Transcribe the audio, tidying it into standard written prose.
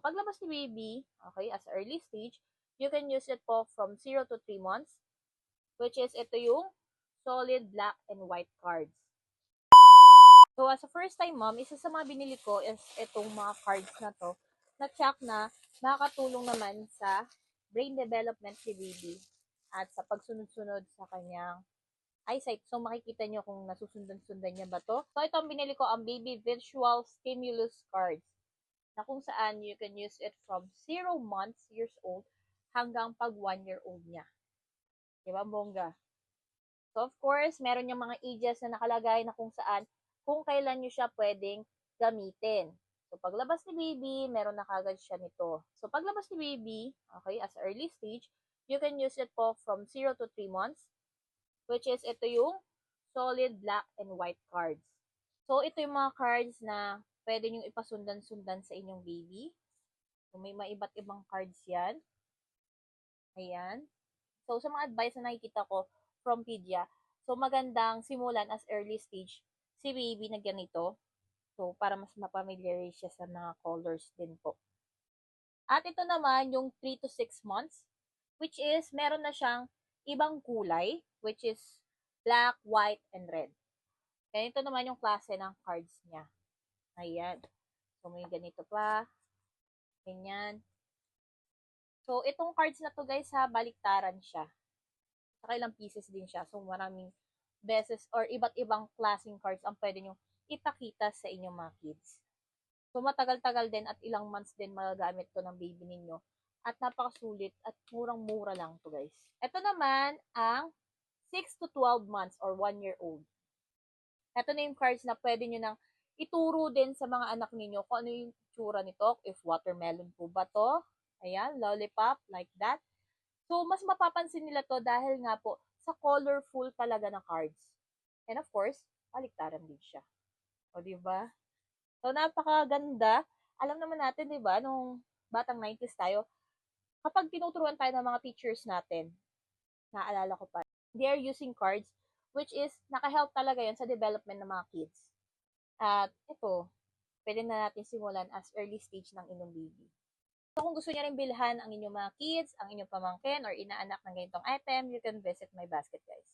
paglabas ni baby, okay, as early stage, you can use it po from 0 to 3 months, which is ito yung solid black and white cards. So, as a first-time mom, isa sa mga binili ko is itong mga cards na to, na check na makakatulong naman sa brain development ni baby at sa pagsunod-sunod sa kanyang eyesight. So, makikita nyo kung nasusundan-sundan niya ba to. So, ito ang binili ko, ang Baby Visual Stimulus Cards, na kung saan you can use it from 0 years old hanggang pag 1 year old niya. Diba, bongga? So, of course, meron yung mga ages na nakalagay na kung saan, kung kailan nyo siya pwedeng gamitin. So, paglabas ni baby, meron na kagad siya nito. So, paglabas ni baby, okay, as early stage, you can use it po from 0 to 3 months, which is ito yung solid black and white cards. So, ito yung mga cards na pwede nyo ipasundan-sundan sa inyong baby. So, may maiba't ibang cards yan. Ayan. So, sa mga advice na nakikita ko from Pedia, so magandang simulan as early stage si baby na ganito. So, para mas mapamiliarize siya sa mga colors din po. At ito naman yung 3 to 6 months, which is meron na siyang ibang kulay, which is black, white, and red. Ganito naman yung klase ng cards niya. Ayan. So, may ganito pa. Ganyan. So, itong cards na to guys ha, baliktaran siya. Saka ilang pieces din siya. So, maraming beses or iba't ibang klaseng cards ang pwede nyo ipakita sa inyong mga kids. So, matagal-tagal din at ilang months din magagamit to ng baby ninyo. At napakasulit at murang-mura lang to guys. Ito naman ang 6 to 12 months or 1 year old. Ito na yung cards na pwede nyo nang ituro din sa mga anak ninyo kung ano yung tsura nito. If watermelon po ba to? Ayan, lollipop, like that. So, mas mapapansin nila to dahil nga po sa colorful talaga na cards. And of course, baliktaran din siya. O, diba? So, napakaganda. Alam naman natin, diba, nung batang 90s tayo, kapag tinuturuan tayo ng mga teachers natin, naalala ko pa, they are using cards, which is, nakahelp talaga yon sa development ng mga kids. At ito, pwede na natin simulan as early stage ng inyong baby. So, kung gusto niya rin bilhan ang inyong mga kids, ang inyong pamangkin, or inaanak ng ganitong item, you can visit my basket, guys.